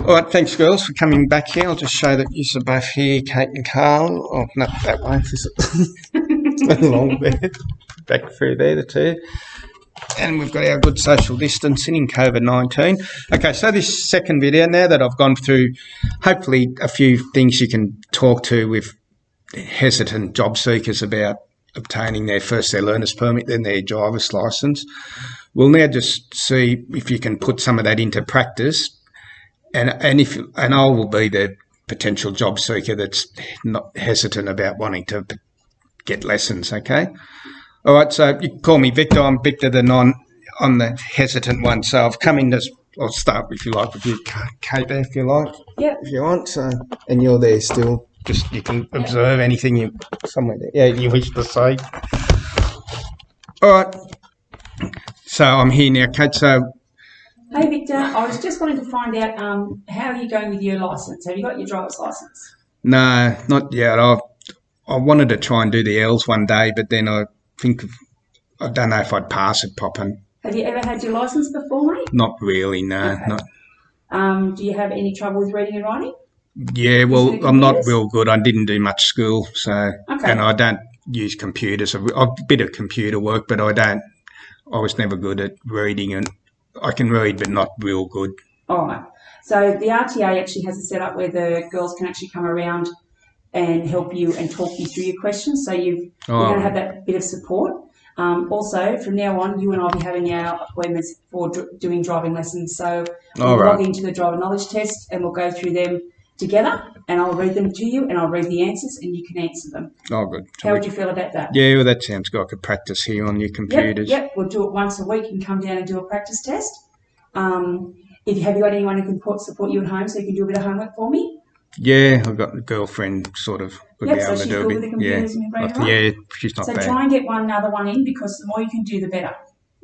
All right, thanks, girls, for coming back here. I'll just show that you're both here, Kate and Carl. Oh, not that way. Along there, back through there, the two. And we've got our good social distancing in COVID-19. Okay, so this second video, now that I've gone through, hopefully a few things you can talk to with hesitant job seekers about obtaining their learner's permit, then their driver's licence. We'll now just see if you can put some of that into practice. And I will be the potential job seeker that's not hesitant about wanting to get lessons, okay? All right, so you can call me Victor. I'm Victor I'm the hesitant one. So I've come in to, I'll start, if you like, with you, Kate, if you like. Yeah. If you want. So, and you're there still. Just, you can observe anything you, somewhere there. Yeah, you wish to say. All right. So I'm here now, Kate. So, hey, Victor, I was just wanting to find out how are you going with your licence? Have you got your driver's licence? No, not yet. I wanted to try and do the L's one day, but then I don't know if I'd pass it proper. Have you ever had your licence before, mate? Not really, no. Okay. Not. Do you have any trouble with reading and writing? Yeah, well, I'm not real good. I didn't do much school, so okay. And I don't use computers. I've a bit of computer work, but I was never good at reading, and I can read, but not real good. All right. So the RTA actually has a setup where the girls can actually come around and help you and talk you through your questions. So you're going to have that bit of support. Also, from now on, you and I will be having our appointments for doing driving lessons. So we'll log into the driver knowledge test and we'll go through them together, and I'll read them to you and I'll read the answers and you can answer them. Oh, good. How would you feel about that? Yeah, well, that sounds good. I could practice here on your computers. Yep. We'll do it once a week and come down and do a practice test. Have you got anyone who can support you at home so you can do a bit of homework for me? Yeah, I've got a girlfriend sort of could be able to do a bit. With the computers and right? Yeah, she's not bad. So try and get another one in, because the more you can do, the better.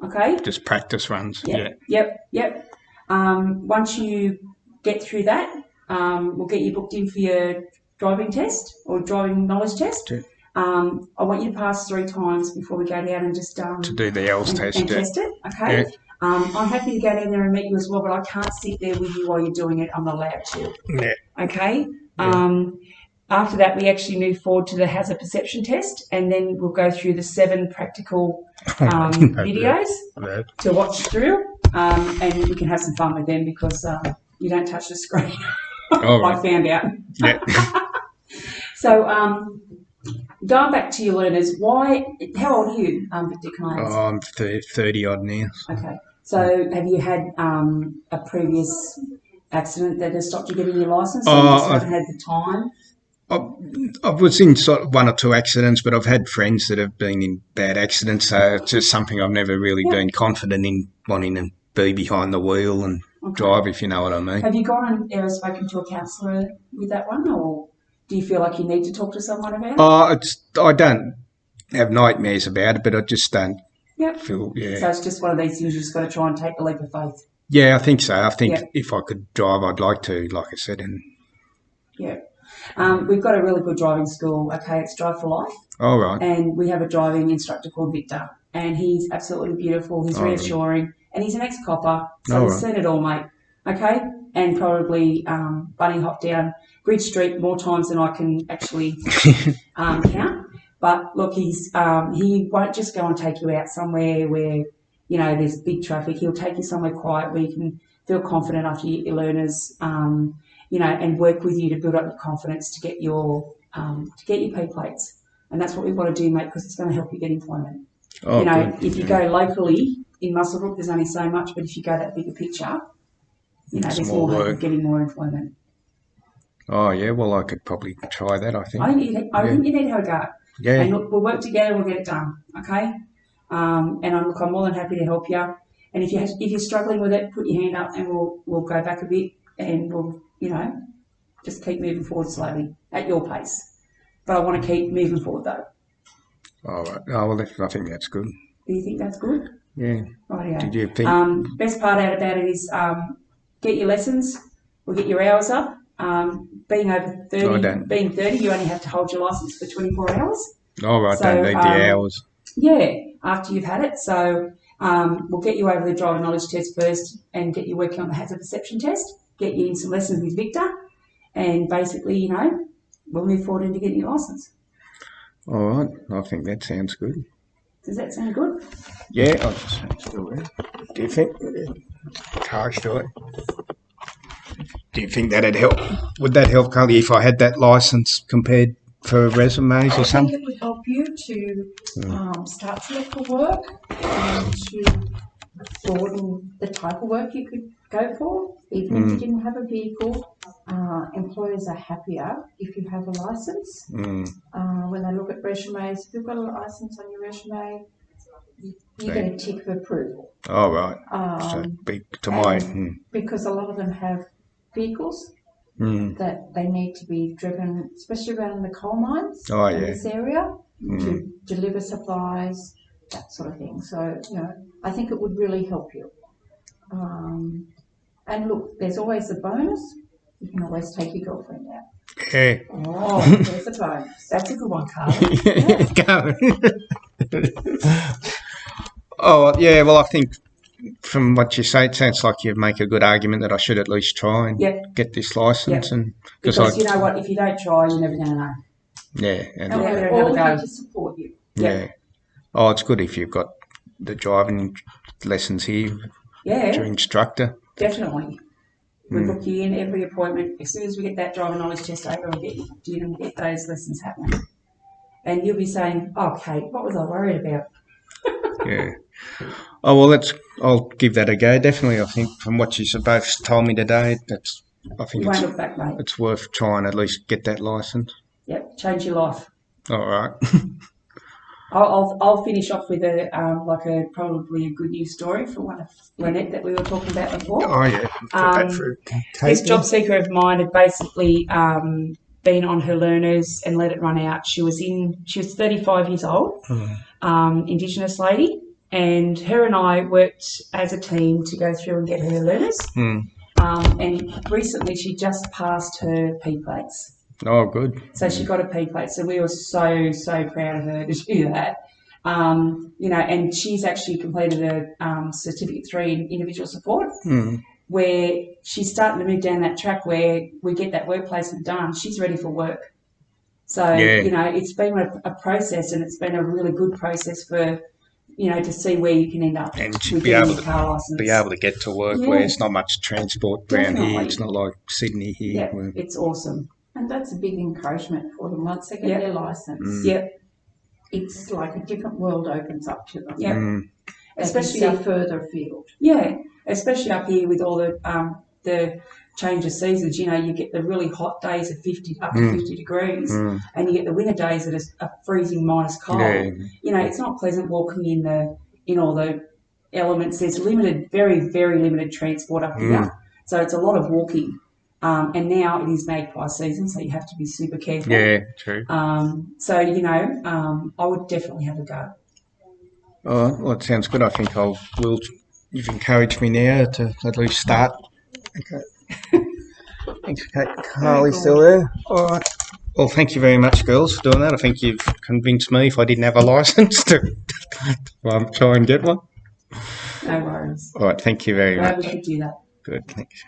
Okay? Just practice runs. Yep. Once you get through that, we'll get you booked in for your driving test or driving knowledge test. Yeah. I want you to pass 3 times before we go down and just to do the L's test. And test it. Okay. Yeah. I'm happy to go down there and meet you as well, but I can't sit there with you while you're doing it. I'm not allowed to. Yeah. Okay. Yeah. After that, we actually move forward to the hazard perception test, and then we'll go through the 7 practical videos to watch through, and we can have some fun with them because you don't touch the screen. I found out. Yeah. So, going back to your learners, how old are you, Victor? Can I ask? I'm 30 odd now. Okay. So have you had a previous accident that has stopped you getting your licence, or you just haven't had the time? I was in sort of 1 or 2 accidents, but I've had friends that have been in bad accidents, so it's just something I've never really been confident in wanting to be behind the wheel and drive, if you know what I mean. Have you gone and ever spoken to a counsellor with that one, or do you feel like you need to talk to someone about it? I don't have nightmares about it, but I just don't feel, So it's just one of these things you just got to try and take the leap of faith. Yeah, I think so. I think if I could drive, I'd like to, like I said. We've got a really good driving school, okay? It's Drive for Life. All right. And we have a driving instructor called Victor, and he's absolutely beautiful. He's reassuring, and he's an ex-copper, so he's seen it all, mate, okay? And probably bunny hop down Bridge Street more times than I can actually count. But look, he won't just go and take you out somewhere where, you know, there's big traffic. He'll take you somewhere quiet where you can feel confident after you get your learners, you know, and work with you to build up your confidence to get your P plates. And that's what we want to do, mate, because it's going to help you get employment. Oh, good. If you go locally in Muswellbrook, there's only so much, but if you go that bigger picture, you know, there's more hope of getting more employment. Oh, yeah, well, I could probably try that, I think. I think you need to have a go. Yeah. And look, we'll work together, we'll get it done, okay? And I'm more than happy to help you. And if you're struggling with it, put your hand up and we'll go back a bit and we'll, you know, just keep moving forward slowly at your pace. But I want to keep moving forward though. All right. Oh, well, I think that's good. Do you think that's good? Yeah. Rightio. Did you think? Best part out about it is get your lessons. We'll get your hours up. Being over 30, you only have to hold your licence for 24 hours. Oh, right. Don't need the hours. Yeah, after you've had it. So we'll get you over the driver knowledge test first and get you working on the hazard perception test. get you in some lessons with Victor, and basically, you know, we'll move forward into getting your licence. All right, I think that sounds good. Does that sound good? Yeah, I'll just still there. Do you think? Charge to it. Do you think that'd help? Would that help, Carly, if I had that licence compared for resumes or I something? think it would help you to start to look for work and to broaden the type of work you could go for. Even if you didn't have a vehicle, employers are happier if you have a licence. When they look at resumes, if you've got a licence on your resume, you get a tick of approval. Oh, right. So to my... Because a lot of them have vehicles that they need to be driven, especially around the coal mines in this area, to deliver supplies, that sort of thing. So, you know, I think it would really help you. And look, there's always a bonus. You can always take your girlfriend out. Yeah. Oh, there's a bonus. That's a good one, Carly. Go. Oh, yeah, well, I think from what you say, it sounds like you make a good argument that I should at least try and get this licence. And because you know what, if you don't try, you're never going to know. Yeah. And we're all here to support you. Yeah. Oh, it's good if you've got the driving lessons here. Yeah. Your instructor. Definitely. We book you in every appointment. As soon as we get that driving knowledge test over, we'll get you booked in and we'll get those lessons happening. And you'll be saying, oh, Kate, what was I worried about? Yeah. Oh, well, I'll give that a go. Definitely, I think from what you both told me today, I think you won't look back, mate. It's worth trying at least get that licence. Yep, change your life. All right. I'll finish off with probably a good news story for one of Lynette that we were talking about before. Oh yeah, put that through. This job seeker of mine had basically been on her learners and let it run out. She was 35 years old, Indigenous lady, and her and I worked as a team to go through and get her learners. And recently she just passed her P plates. Oh, good. So she got a P plate. So we were so proud of her to do that. You know, and she's actually completed a Certificate 3 in individual support, where she's starting to move down that track where we get that work placement done. She's ready for work. So, you know, it's been a process, and it's been a really good process for, you know, to see where you can end up. And be able to get to work where it's not much transport around here. It's not like Sydney here. Yeah, it's awesome. And that's a big encouragement for them once they get their licence. It's like a different world opens up to them. Especially further afield. Yeah, especially up here with all the change of seasons. You know, you get the really hot days of up to 50 degrees, and you get the winter days that are freezing minus cold. You know, it's not pleasant walking in all the elements. There's very limited transport up here, so it's a lot of walking. And now it is magpie season, so you have to be super careful. Yeah, true. So, you know, I would definitely have a go. Oh, well, it sounds good. I think you've encouraged me now to at least start. Okay. Thanks, Kate. Carly's still there. All right. Well, thank you very much, girls, for doing that. I think you've convinced me, if I didn't have a licence, to try and get one. No worries. All right, thank you very much. Glad we could do that. Good, thanks.